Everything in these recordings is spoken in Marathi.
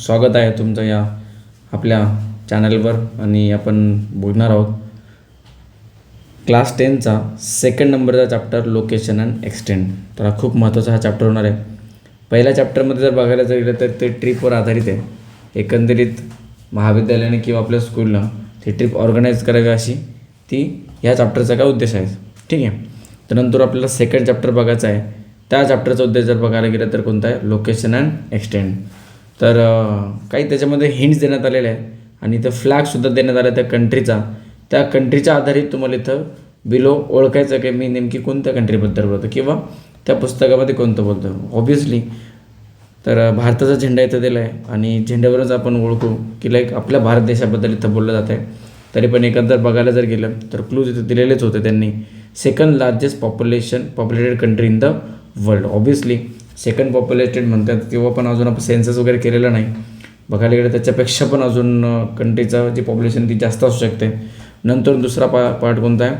स्वागत आहे तुमचं या आपल्या चॅनलवर. आणि आपण बोलणार आहोत क्लास 10चा सेकंड नंबरचा चॅप्टर लोकेशन अँड एक्सटेंड. तर हा खूप महत्त्वाचा हा चॅप्टर होणार आहे. पहिल्या चॅप्टरमध्ये जर बघायला जर गेलं तर ते ट्रिपवर आधारित आहे. एकंदरीत महाविद्यालयाने किंवा आपल्या स्कूलनं ती ट्रिप ऑर्गनाईज करावी अशी ती ह्या चॅप्टरचा काय उद्देश आहे. ठीक आहे. तर नंतर आपल्याला सेकंड चॅप्टर बघायचा आहे. त्या चॅप्टरचा उद्देश जर बघायला गेलं तर कोणता आहे, लोकेशन अँड एक्सटेंड. तर काही त्याच्यामध्ये हिंट्स देण्यात आलेले आहे आणि इथं फ्लॅगसुद्धा देण्यात आला त्या कंट्रीचा. त्या कंट्रीच्या आधारित तुम्हाला इथं बिलो ओळखायचं की मी नेमकी कोणत्या कंट्रीबद्दल बोलतो किंवा त्या पुस्तकामध्ये कोणतं बोलतो. ऑब्व्हियसली तर भारताचा झेंडा इथं दिला आहे आणि झेंड्यावरच आपण ओळखू की लाईक आपल्या भारत देशाबद्दल इथं बोललं जातं आहे. तरी पण एकंदर बघायला जर गेलं तर क्लूज इथं दिलेलेच होते त्यांनी. Second largest populated country in the world. Obviously second populated म्हणतात तेव्हा पण अजून आपण सेन्सस वगैरे केलेलं नाही. बघायला गेलं त्याच्यापेक्षा पण अजून कंट्रीचं जी पॉप्युलेशन ती जास्त असू शकते. नंतर दुसरा पार्ट कोणता आहे,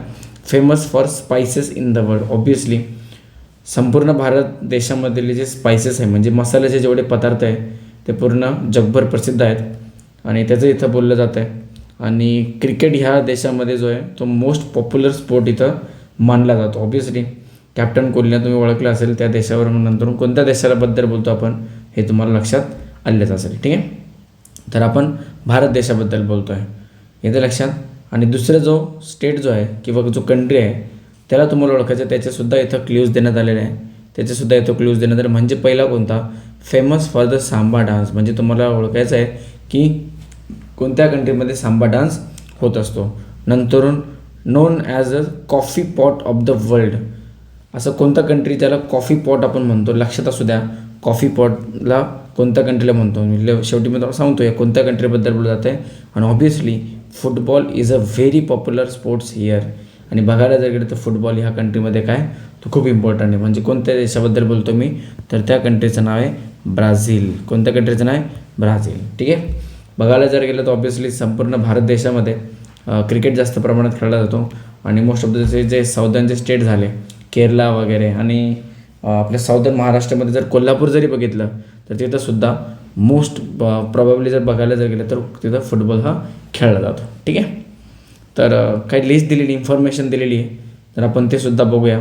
famous for spices in the world. Obviously संपूर्ण भारत देशामधले जे स्पायसेस आहे म्हणजे मसाल्याचे जेवढे पदार्थ आहे ते पूर्ण जगभर प्रसिद्ध आहेत आणि त्याचं इथं बोललं जातं आहे. आणि क्रिकेट ह्या देशामध्ये जो आहे तो मोस्ट पॉप्युलर स्पोर्ट इथं मानला जातो. ऑब्व्हियसली कॅप्टन कोहलीला तुम्ही ओळखलं असेल त्या देशावर. नंतर कोणत्या देशाबद्दल बोलतो आपण हे तुम्हाला लक्षात आलेच असेल. ठीक आहे. तर आपण भारत देशाबद्दल बोलतो आहे येतं लक्षात. आणि दुसरं जो स्टेट जो आहे किंवा जो कंट्री आहे त्याला तुम्हाला ओळखायचं, त्याचेसुद्धा इथं क्ल्यूज देण्यात आलेले आहे. त्याचेसुद्धा इथं क्ल्यूज देण्यात आले. म्हणजे पहिला कोणता, famous for the Samba dance. म्हणजे तुम्हाला ओळखायचं आहे की कोणत्या कंट्रीमध्ये सांबा डान्स होत असतो. नंतरून known as a coffee pot of the world. असं कोणता कंट्री ज्याला कॉफी पॉट आपण म्हणतो, लक्षात असू द्या. कॉफी पॉटला कोणत्या कंट्रीला म्हणतो शेवटी मी तुम्हाला सांगतो या कोणत्या कंट्रीबद्दल बोलत जाते. आणि obviously football is a very popular sports here. आणि बघायला जर गेलं तर फुटबॉल ह्या कंट्रीमध्ये काय तो खूप इम्पॉर्टंट आहे. म्हणजे कोणत्या देशाबद्दल बोलतो मी, तर त्या कंट्रीचं नाव आहे ब्राझील. कोणत्या कंट्रीचं नाव आहे, ब्राझील. ठीक आहे. बघायला जर गेलं तर ऑब्व्हियसली संपूर्ण भारत देशामध्ये क्रिकेट जास्त प्रमाणात खेळला जातो. आणि मोस्ट ऑफ द जे साऊदर्न जे स्टेट झाले, केरला वगैरे, आणि आपल्या साऊदर्न महाराष्ट्रामध्ये जर कोल्हापूर जरी बघितलं तर तिथंसुद्धा मोस्ट प्रॉबॅबली जर बघायला जर गेलं तर तिथं फुटबॉल हा खेळला जातो. ठीक आहे. तर काही लिस्ट दिलेली, इन्फॉर्मेशन दिलेली आहे, तर आपण ते सुद्धा बघूया.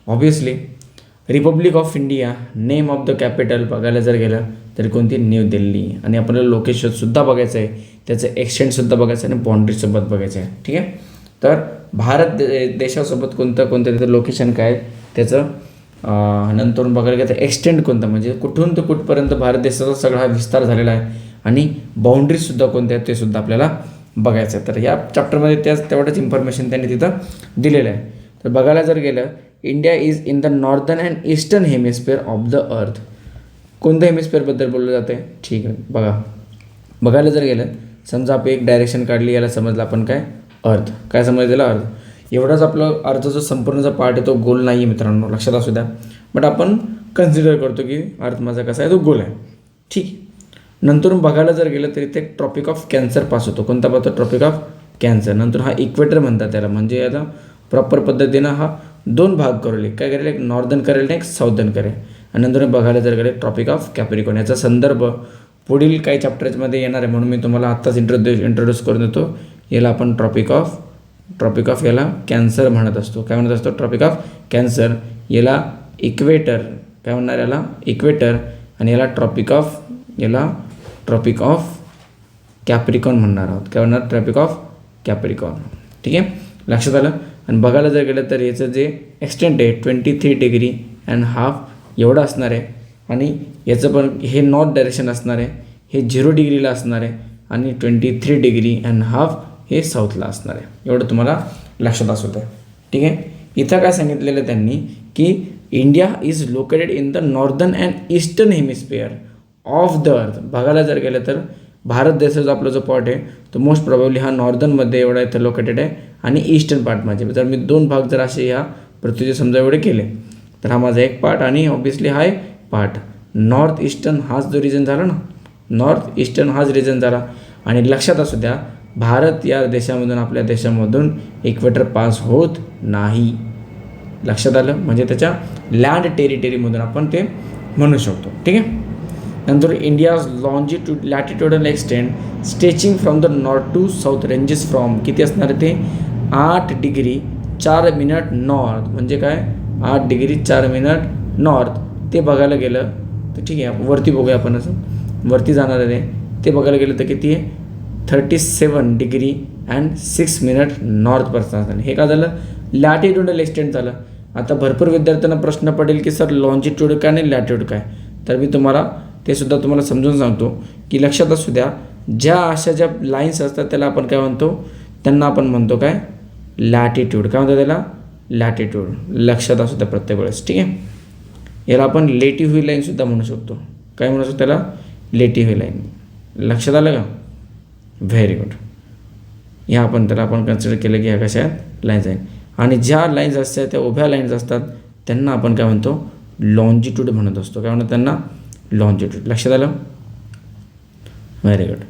Obviously Republic of India, name of the capital बघायला जर गेलं तर कोणती, न्यू दिल्ली. आणि आपल्याला लोकेशनसुद्धा बघायचं आहे, त्याचं एक्सटेंटसुद्धा बघायचं आहे आणि बाउंड्रीसोबत बघायचं आहे. ठीक आहे. तर भारत देशासोबत कोणतं तिथं लोकेशन काय त्याचं, नंतर बघायला गेलं तर एक्सटेंड कोणतं म्हणजे कुठून तर कुठपर्यंत भारत देशाचा सगळा विस्तार झालेला आहे आणि बाउंड्रीजसुद्धा कोणत्या आहेत ते सुद्धा आपल्याला बघायचं आहे. तर या चॅप्टरमध्ये तेवढंच इन्फॉर्मेशन त्यांनी तिथं दिलेलं आहे. तर बघायला जर गेलं, India is in the northern and eastern hemisphere of the earth. कोणत्या हेमिस्फिअरबद्दल बोललं जातं आहे, ठीक आहे. बघायला जर गेलं, समजा आपण एक डायरेक्शन काढली, याला समजलं आपण काय, अर्थ. काय समजलेलं, अर्थ. एवढाच आपलं अर्थ जो संपूर्णचा पार्ट आहे तो गोल नाही आहे मित्रांनो, लक्षात असू द्या. बट आपण कन्सिडर करतो की अर्थ माझा कसा आहे, तो गोल आहे. ठीक. नंतर बघायला जर गेलं तर इथे ट्रॉपिक ऑफ कॅन्सर पास होतो. कोणता पाहतो, ट्रॉपिक ऑफ कॅन्सर. नंतर हा इक्वेटर म्हणतात त्याला. म्हणजे याला प्रॉपर पद्धतीनं हा दोन भाग करेल, काय करेल, एक नॉर्दर्न करेल आणि एक साऊदर्न करेल. आणि नंतर बघायला जर गेले ट्रॉपिक ऑफ कॅप्रिकॉर्न. याचा संदर्भ पुढील काही चॅप्टर्समध्ये येणार आहे म्हणून मी तुम्हाला आत्ताच इंट्रोड्यूस करून देतो. याला आपण ट्रॉपिक ऑफ याला कॅन्सर म्हणत असतो. काय म्हणत असतो, ट्रॉपिक ऑफ कॅन्सर. याला इक्वेटर काय म्हणणार, याला इक्वेटर. आणि याला ट्रॉपिक ऑफ कॅप्रिकॉर्न म्हणणार आहोत. काय म्हणणार, ट्रॉपिक ऑफ कॅप्रिकॉर्न. ठीक आहे, लक्षात आलं. आणि बघायला जर गेलं तर याचं जे एक्सटेंट आहे 23.5 एवढं असणार आहे. आणि याचं पण हे नॉर्थ डायरेक्शन असणार आहे, हे 0 डिग्रीला असणार आहे. आणि 23.5 हे साऊथला असणार आहे. एवढं तुम्हाला लक्षात असू द्या. ठीक आहे. इथं काय सांगितलेलं त्यांनी की India is located in the northern and eastern hemisphere of the earth. बघायला जर गेलं तर भारत देशाचा आपला जो पार्ट आहे तो मोस्ट प्रॉबेबली हा नॉर्दर्नमध्ये एवढा इथं लोकेटेड आहे आणि ईस्टर्न पार्टमध्ये. जर मी दोन भाग जर असे ह्या पृथ्वीचे समजा एवढे केले तर हा माझा एक पार्ट आणि ऑब्व्हियसली हा एक पार्ट. नॉर्थ ईस्टर्न हाच जो रिजन झाला ना, नॉर्थ ईस्टर्न हाच रिजन झाला. आणि लक्षात असू द्या, भारत या देशामधून, आपल्या देशामधून इक्वेटर पास होत नाही. लक्षात आलं. म्हणजे त्याच्या लँड टेरिटरीमधून आपण ते म्हणू शकतो. ठीक आहे. नंतर India's latitudinal extend stretching from the north to south ranges from किती असणार ते 8 डिग्री 4 मिनिट नॉर्थ म्हणजे काय 8 डिग्री 4 मिनिट नॉर्थ ते बघायला गेलं तर ठीक आहे वरती बघूया आपण असं वरती जाणार आहे ते बघायला गेलं तर किती आहे 37 डिग्री अँड 6 मिनिट नॉर्थपर्यंत झालं. हे काय झालं लॅटिट्यूडल एक्सटेंड झालं. आता भरपूर विद्यार्थ्यांना प्रश्न पडेल की सर लॉन्जिट्यूड काय आणि लॅटिट्यूड काय, तर मी तुम्हाला ते सुद्धा तुम्हाला समजून सांगतो की लक्षात असू द्या ज्या अशा ज्या लाईन्स असतात त्याला आपण काय म्हणतो त्यांना आपण म्हणतो काय लॅटिट्यूड. काय म्हणतो त्याला लॅटिट्यूड. लक्षात असू द्या प्रत्येक वेळेस. ठीक आहे. याला आपण लेटिव्ह लाईनसुद्धा म्हणू शकतो. काय म्हणू शकतो त्याला लेटिव्ह लाईन. लक्षात आलं का. Very good. ह्या आपण त्याला आपण कन्सिडर केलं की ह्या कशा आहेत लाईन्स आहेत. आणि ज्या लाईन्स असतात त्या उभ्या लाईन्स असतात त्यांना आपण काय म्हणतो लॉन्जिट्यूड म्हणत असतो. काय म्हणतो त्यांना लॉन्जिट्यूड. लक्षात आलं. Very good.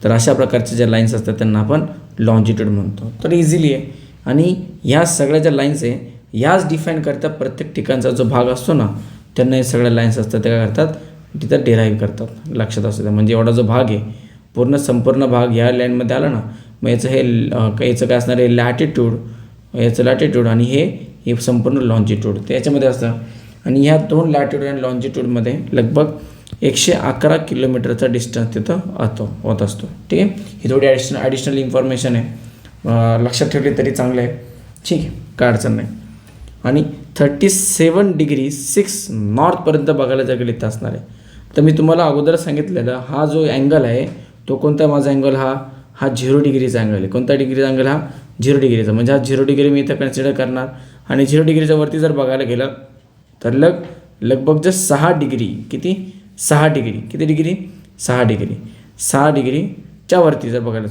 तर अशा प्रकारच्या ज्या लाईन्स असतात त्यांना आपण लॉन्जिट्यूड म्हणतो. तर इझिली आहे. आणि ह्या सगळ्या ज्या लाईन्स आहे याच डिफाईन करतात प्रत्येक ठिकाणचा जो भाग असतो ना त्यांना हे सगळ्या लाईन्स असतात ते काय करतात तिथं डिराईव्ह करतात. लक्षात असू द्या. म्हणजे एवढा जो भाग आहे पूर्ण संपूर्ण भाग ह्या लाईनमध्ये आला ना मग याचं याचं काय असणार आहे लॅटिट्यूड याचं लॅटिट्यूड आणि हे संपूर्ण लॉन्जिट्यूड ते याच्यामध्ये असतं. आणि ह्या दोन लॅटिट्यूड आणि लॉन्जिट्यूडमध्ये लगभग 111 किलोमीटरचा डिस्टन्स तिथं होत असतो. ठीक आहे. ही थोडी ॲडिशनल इन्फॉर्मेशन आहे लक्षात ठेवली तरी चांगलं आहे. ठीक आहे काय अडचण नाही. आणि 37 डिग्री 6 नॉर्थपर्यंत बघायला जर गेले तर असणार आहे. तर मी तुम्हाला अगोदर सांगितलेलं हा जो अँगल आहे तो कोणता माझा अँगल हा 0 डिग्रीचा अँगल आहे. कोणता डिग्रीचा अँगल हा 0 डिग्रीचा. म्हणजे हा 0 डिग्री मी इथं कन्सिडर करणार. आणि 0 डिग्रीच्या वरती जर बघायला गेलं तर लगभग जर 6 डिग्री किती 6 डिग्री किती डिग्री 6 डिग्री 6 डिग्रीच्या वरती जर बघायला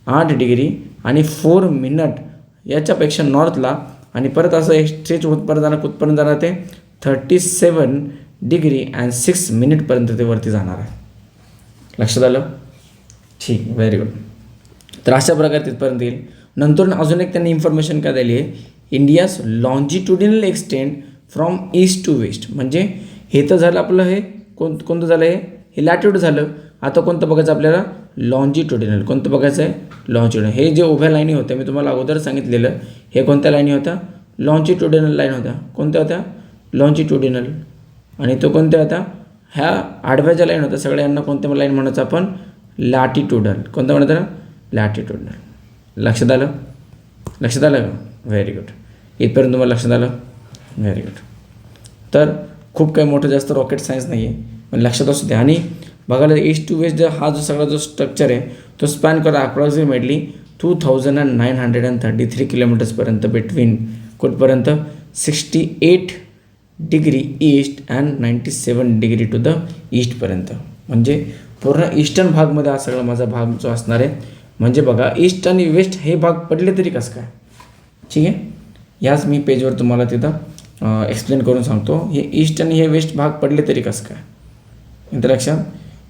8 डिग्री आणि 4 मिनिट याच्यापेक्षा नॉर्थला आणि परत असं स्ट्रेच कुठपर्यंत जाणार ते 37 डिग्री अँड 6 मिनिटपर्यंत ते वरती जाणार आहे. लक्षात आलं. ठीक. Very good. तर अशा प्रकारे तिथपर्यंत येईल. नंतर अजून एक त्यांनी इन्फॉर्मेशन काय दिली आहे India's longitudinal extend from east to west. म्हणजे हे तर झालं आपलं हे कोणतं झालं हे लॅटिट्यूड झालं. आता कोणतं बघायचं आपल्याला लॉन्जिट्युडिनल. कोणतं बघायचं आहे लॉन्जिट्युडिनल. हे जे उभ्या लाईनी होत्या मी तुम्हाला अगोदर सांगितलेलं हे कोणत्या लाईनी होत्या लॉन्जिट्युडिनल लाईन होत्या. कोणत्या होत्या लॉन्जिट्युडिनल. आणि तो कोणत्या होत्या ह्या आडव्या ज्या लाईन होत्या सगळ्यांना कोणत्या लाईन म्हणायचं आपण लॅटिट्युडल. कोणतं म्हणायचं लॅटिट्युडल. लक्षात आलं. लक्षात आलं का. Very good. इथपर्यंत तुम्हाला लक्षात आलं. Very good. तर खूप काही मोठं जास्त रॉकेट सायन्स नाही आहे पण लक्षात असू द्या. आणि बघायला ईस्ट टू वेस्ट हा जो सगळा जो स्ट्रक्चर आहे तो स्पॅन करा अप्रॉक्सिमेटली 2933 किलोमीटर्सपर्यंत बिटवीन कुठपर्यंत 68 degree east and 97 degree to the ईस्टपर्यंत. म्हणजे पूर्ण ईस्टर्न भागमध्ये हा सगळा माझा भाग जो असणार आहे. म्हणजे बघा ईस्ट आणि वेस्ट हे भाग पडले तरी कसं काय. ठीक आहे. याच मी पेजवर तुम्हाला तिथं एक्सप्लेन करून सांगतो. हे ईस्ट आणि हे वेस्ट भाग पडले तरी कसं काय. नंतर लक्षात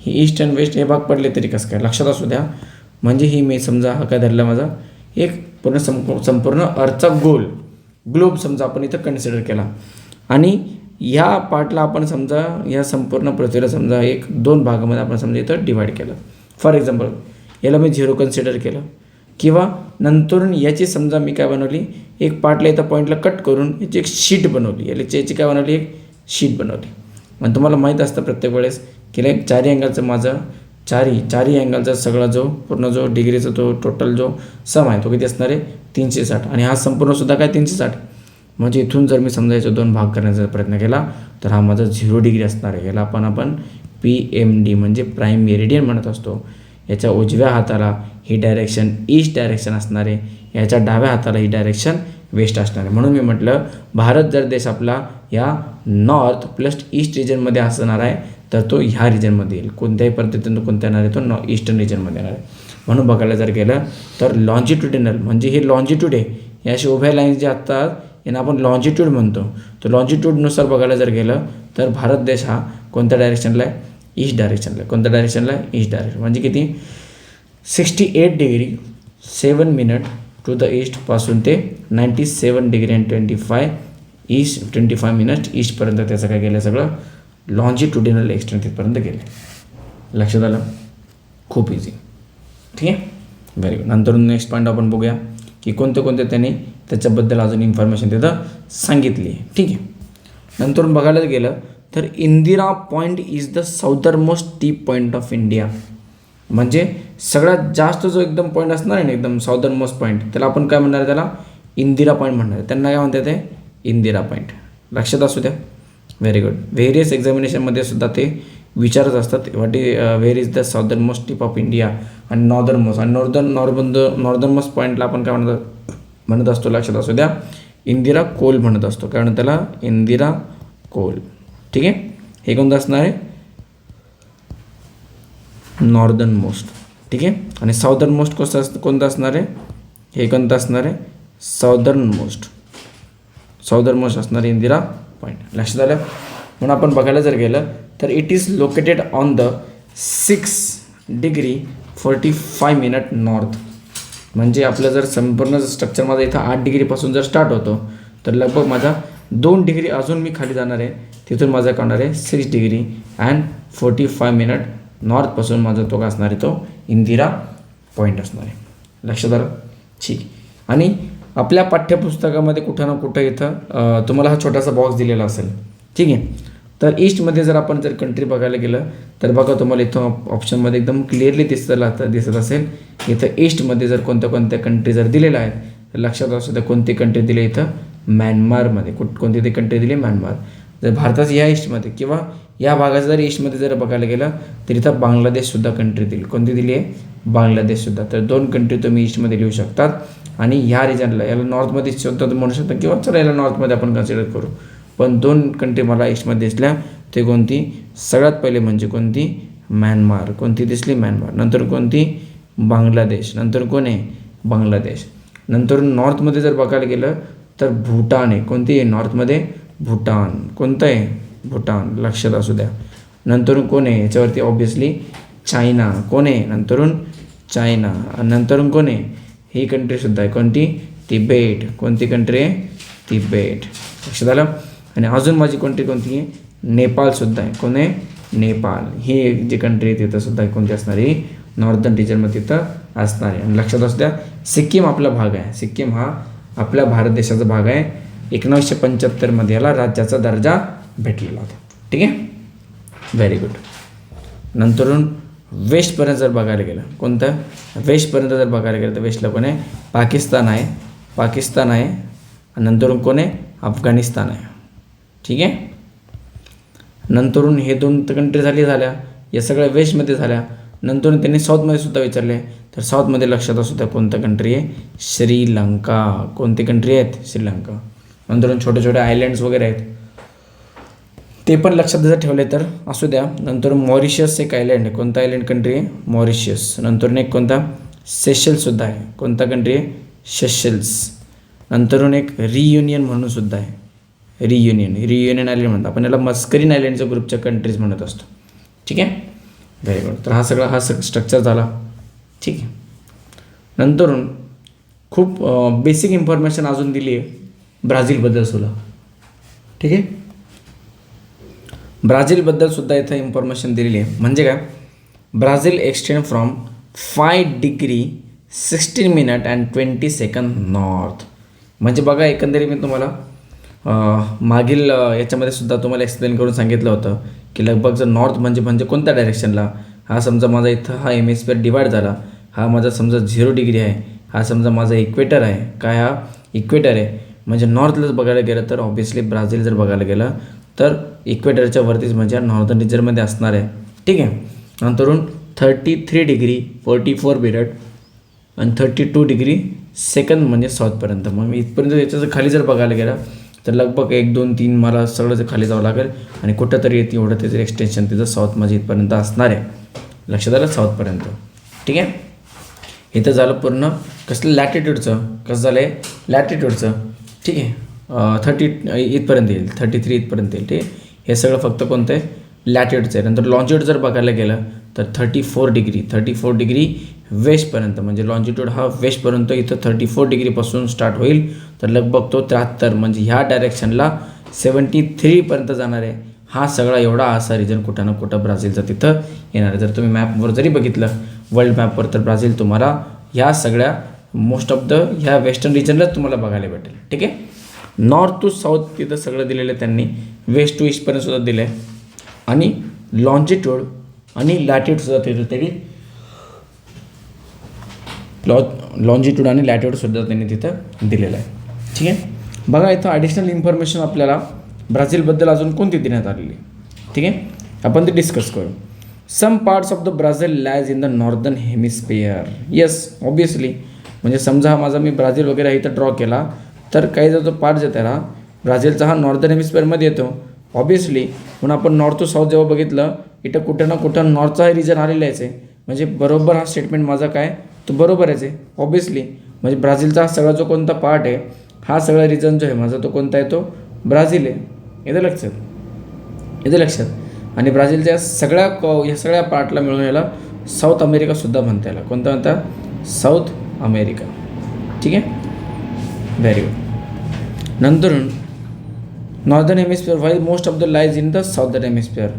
हे ईस्ट आणि वेस्ट हे भाग पडले तरी कसं काय लक्षात असू द्या. म्हणजे ही मी समजा हा काय धरला माझा एक पूर्ण संपूर्ण अर्थचा ग्लोब समजा आपण इथं कन्सिडर केला. आणि ह्या पार्टला आपण समजा या संपूर्ण पृथ्वीला समजा 1-2 भागामध्ये आपण समजा इथं डिवाईड केलं. फॉर एक्झाम्पल याला मी 0 कन्सिडर केलं किंवा नंतर याची समजा मी काय बनवली एक पार्टला इथं पॉईंटला कट करून याची एक शीट बनवली. याची काय बनवली एक शीट बनवली. आणि तुम्हाला माहीत असतं प्रत्येक वेळेस की एक चारी अँगलचं माझं चारी अँगलचा सगळा जो पूर्ण जो डिग्रीचा तो टोटल जो सम आहे तो किती असणार आहे 360. आणि हा संपूर्णसुद्धा काय 360. म्हणजे इथून जर मी समजा याचे 2 भाग करण्याचा प्रयत्न केला तर हा माझा 0 डिग्री असणार आहे. याला आपण PMD म्हणजे प्राईम मेरिडियन म्हणत असतो. याच्या उजव्या हाताला ही डायरेक्शन ईस्ट डायरेक्शन असणार आहे. याच्या डाव्या हाताला ही डायरेक्शन वेस्ट असणार आहे. म्हणून मी म्हटलं भारत जर देश आपला या नॉर्थ प्लस ईस्ट रिजनमध्ये असणार आहे तर तो ह्या रिजनमध्ये येईल. कोणत्याही पद्धतीनं कोणत्या येणार आहे तो ईस्टर्न रिजनमध्ये येणार आहे. म्हणून बघायला जर गेलं तर लॉन्जिट्युडिनल म्हणजे हे लॉन्जिट्यूड आहे. याशी उभ्या लाईन्स जे असतात यांना आपण लॉन्जिट्यूड म्हणतो. तर लॉन्जिट्यूडनुसार बघायला जर गेलं तर भारत देश हा कोणत्या डायरेक्शनला आहे ईस्ट डायरेक्शनला. कोणत्या डायरेक्शनला आहे ईस्ट डायरेक्शन. म्हणजे किती 68 डिग्री 7 मिनिट टू द ईस्टपासून ते 97 डिग्री अँड 25 मिनिट ईस्टपर्यंत त्याचं काय केलं सगळं लॉन्जिट्युडिनल एक्सटेंट तिथपर्यंत गेले. लक्षात आलं? खूप इझी. ठीक आहे, व्हेरी गुड. नंतर नेक्स्ट पॉईंट आपण बघूया की कोणते कोणते त्याने त्याच्याबद्दल अजून इन्फॉर्मेशन तिथं सांगितली आहे. ठीक आहे, नंतरून बघायला गेलं तर Indira point is the southern most steep point of India. म्हणजे सगळ्यात जास्त जो एकदम पॉईंट असणार आहे ना, एकदम साऊदर्न मोस्ट पॉईंट, त्याला आपण काय म्हणणार आहे? त्याला इंदिरा पॉईंट म्हणणार आहे. त्यांना काय म्हणतात ते? इंदिरा पॉईंट. लक्षात असू द्या. Very good. व्हेरियस एक्झामिनेशनमध्ये सुद्धा ते विचारत असतात what is where is the southern most tip of India आणि नॉर्दर्न मोस्ट. आणि नॉर्दर्न मोस्ट पॉईंटला आपण काय म्हणत असतो? लक्षात असू द्या, इंदिरा कोल म्हणत असतो. काय म्हणतात त्याला? इंदिरा कोल. ठीक आहे, हे कोणतं असणार आहे? Northern most. ठीक आहे, आणि साऊदर्न मोस्ट कोणतं असणार आहे? हे कोणतं असणार आहे? Southern most. साऊदर्न मोस्ट असणार आहे इंदिरा पॉईंट. लक्षात आलं? म्हणून आपण बघायला जर गेलं तर it is located on the 6°45' north. म्हणजे आपलं जर संपूर्ण स्ट्रक्चर माझा इथं 8 डिग्रीपासून जर स्टार्ट होतो तर लगभग माझा 2 डिग्री अजून मी खाली जाणार आहे. तिथून माझा काय होणार आहे? 6°45' नॉर्थपासून माझा तो काय असणार आहे? तो इंदिरा पॉईंट असणार आहे. लक्षात आलं? ठीक. आणि आपल्या पाठ्यपुस्तकामध्ये कुठं ना कुठं इथं तुम्हाला हा छोटासा बॉक्स दिलेला असेल. ठीक आहे, तर ईस्टमध्ये जर आपण जर कंट्री बघायला गेलं तर बघा तुम्हाला इथं ऑप्शनमध्ये एकदम क्लिअरली दिसत असेल. इथं ईस्टमध्ये जर कोणत्या कंट्री जर दिलेल्या आहेत तर लक्षात असू द्या कोणती कंट्री दिली इथं? म्यानमारमध्ये. कोणती ती कंट्री दिली? म्यानमार. जर भारताच्या या ईस्टमध्ये किंवा या भागाचं जर ईस्टमध्ये जर बघायला गेलं तर इथं बांगलादेशसुद्धा कंट्री दिली. कोणती दिली आहे? बांगलादेशसुद्धा. तर 2 कंट्री तुम्ही ईस्टमध्ये लिहू शकतात. आणि ह्या रिजनला याला नॉर्थमध्ये सुद्धा तुम्ही म्हणू शकता किंवा चला याला नॉर्थमध्ये आपण कन्सिडर करू. पण 2 कंट्री मला ईस्टमध्ये दिसल्या. ते कोणती? सगळ्यात पहिले म्हणजे कोणती? म्यानमार. कोणती दिसली? म्यानमार. नंतर कोणती? बांगलादेश. नंतर कोण आहे? बांगलादेश. नंतर नॉर्थमध्ये जर बघायला गेलं तर भूटान आहे. कोणती आहे नॉर्थमध्ये? भूटान. कोणतं आहे? भूटान. लक्षात असू द्या. नंतरून कोण आहे याच्यावरती? Obviously China. कोण आहे? नंतरून चायना. नंतरून कोण आहे? ही कंट्रीसुद्धा आहे. कोणती? तिबेट. कोणती कंट्री आहे? तिबेट. लक्षात आलं? आणि अजून माझी कंट्री कोणती आहे? नेपाळसुद्धा आहे. कोण आहे? नेपाळ. ही जी कंट्री आहे तिथंसुद्धा कोणती असणार आहे? नॉर्दर्न रिजनमध्ये तिथं असणार आहे. आणि लक्षात असू द्या सिक्कीम आपला भाग आहे. सिक्कीम हा आपल्या भारत देशाचा भाग आहे. 1975 याला राज्याचा दर्जा भेटलेला होता. ठीक आहे, व्हेरी गुड. नंतरून वेस्टपर्यंत जर बघायला गेलं, कोणतं? वेस्टपर्यंत जर बघायला गेलं तर वेस्टला कोण आहे? पाकिस्तान आहे. पाकिस्तान आहे. नंतरून कोण आहे? अफगाणिस्तान आहे. ठीक आहे, नंतरून हे 2 कंट्री झाल्या. या सगळ्या वेस्टमध्ये झाल्या. नंतर त्यांनी साऊथमध्ये सुद्धा विचारले तर साऊथमध्ये लक्षात असू द्या कोणतं कंट्री आहे? श्रीलंका. कोणती कंट्री आहेत? श्रीलंका. नंतर छोटे छोटे आयलँड्स वगैरे आहेत ते पण लक्षात जर ठेवले तर असू द्या. नंतर मॉरिशियस एक आयलँड आहे. कोणता आयलँड कंट्री आहे? मॉरिशियस. नंतर एक कोणता? सेशल्ससुद्धा आहे. कोणता कंट्री आहे? सेशल्स. नंतरून एक रियुनियन म्हणून सुद्धा आहे. रियुनियन आयलँड म्हणतात आपण याला. मस्करीन आयलँडच्या ग्रुपच्या कंट्रीज म्हणत असतो. ठीक आहे, व्हेरी गुड. तर हा स्ट्रक्चर झाला. ठीक आहे, नंतरून खूप बेसिक इन्फॉर्मेशन अजून दिली आहे ब्राझीलबद्दल सुद्धा. ठीक आहे, ब्राझीलबद्दलसुद्धा इथं इन्फॉर्मेशन दिलेली आहे. म्हणजे काय? Brazil extend from 5°16' 20" north. म्हणजे बघा एकंदरीत मी तुम्हाला मागील याच्यामध्ये सुद्धा तुम्हाला एक्सप्लेन करून सांगितलं होतं की लगभग जर नॉर्थ म्हणजे कोणत्या डायरेक्शनला? हा समजा माझा इथं हा हेमिस्फिअर डिवाइड झाला. हा माझा समजा 0 डिग्री आहे. हा समजा माझा इक्वेटर आहे. काय? हा इक्वेटर आहे. म्हणजे नॉर्थलाच बघायला गेलं तर ऑब्व्हियसली ब्राझील जर बघायला गेलं तर इक्वेटरच्या वरतीच म्हणजे नॉर्दर्न रिजनमध्ये असणार आहे. ठीक आहे, नंतरून 33°44' आणि 32°2 म्हणजे साऊथपर्यंत. मग इथपर्यंत याचं खाली जर बघायला गेलं तर लगभग 1, 2, 3 मला सगळं खाली जावं लागेल आणि कुठंतरी येते एवढं त्याचं एक्सटेन्शन तिथं साऊथ माझ्या इथपर्यंत असणार आहे. लक्षात आलं? साऊथपर्यंत. ठीक आहे, इथं झालं पूर्ण कसलं? लॅटिट्यूडचं. कसं झालं आहे? लॅटिट्यूडचं. ठीक आहे, 30 इथपर्यंत येईल. 33 इथपर्यंत येईल. ठीक आहे, हे सगळं फक्त कोणतं आहे? लॅटिट्यूडचं आहे. नंतर लॉन्जिट्यूड जर बघायला गेलं तर 34° वेस्टपर्यंत. म्हणजे लॉन्जिट्यूड हा वेस्टपर्यंत इथं 34°पासून स्टार्ट होईल तर लगभग तो 73 म्हणजे ह्या डायरेक्शनला 73 पर्यंत जाणार आहे. हा सगळा एवढा असा रिजन कुठं ना कुठं ब्राझीलचा तिथं येणार आहे. जर तुम्ही मॅपवर जरी बघितलं वर्ल्ड मॅपवर तर ब्राझील तुम्हाला ह्या सगळ्या मोस्ट ऑफ द ह्या वेस्टर्न रिजनलाच तुम्हाला बघायला भेटेल. ठीक आहे. नॉर्थ टू साऊथ तिथं सगळं दिलेलं आहे त्यांनी, वेस्ट टू ईस्टपर्यंत सुद्धा दिलं आहे आणि लॉन्जिट्यूड आणि लॅटिट्यूडसुद्धा तिथं त्यांनी लॉन्जिट्यूड आणि लॅटिट्यूडसुद्धा त्यांनी तिथं दिलेलं आहे. ठीक आहे. बघा इथं ॲडिशनल इन्फॉर्मेशन आपल्याला ब्राझीलबद्दल अजून कोणती देण्यात आलेली. ठीक आहे. आपण ते डिस्कस करू. Some parts of the Brazil lies in the northern hemisphere. Yes obviously, म्हणजे समजा माझा मी ब्राझील वगैरे इथं ड्रॉ केला तर काही जर तो पार्ट जो त्याला ब्राझीलचा हा नॉर्दर्न हेमिस्फिअरमध्ये येतो ऑब्वियसली. म्हणून आपण नॉर्थ टू साऊथ जेव्हा बघितलं इथं कुठं ना कुठं नॉर्थचा रिजन आलेलाच आहे, म्हणजे बरोबर हा स्टेटमेंट माझा काय तो बरोबरच आहे ऑब्वियसली. म्हणजे ब्राझीलचा हा सगळा जो कोणता पार्ट आहे हा सगळा रिजन जो आहे माझा तो कोणता आहे तो ब्राझील आहे. येतं लक्षात. आणि ब्राझीलच्या ह्या सगळ्या पार्टला मिळून याला साऊथ अमेरिकासुद्धा म्हणता याला. कोणता म्हणता साऊथ अमेरिका. ठीक आहे. Very good. नंतर northern hemisphere while most of the lies in the southern hemisphere.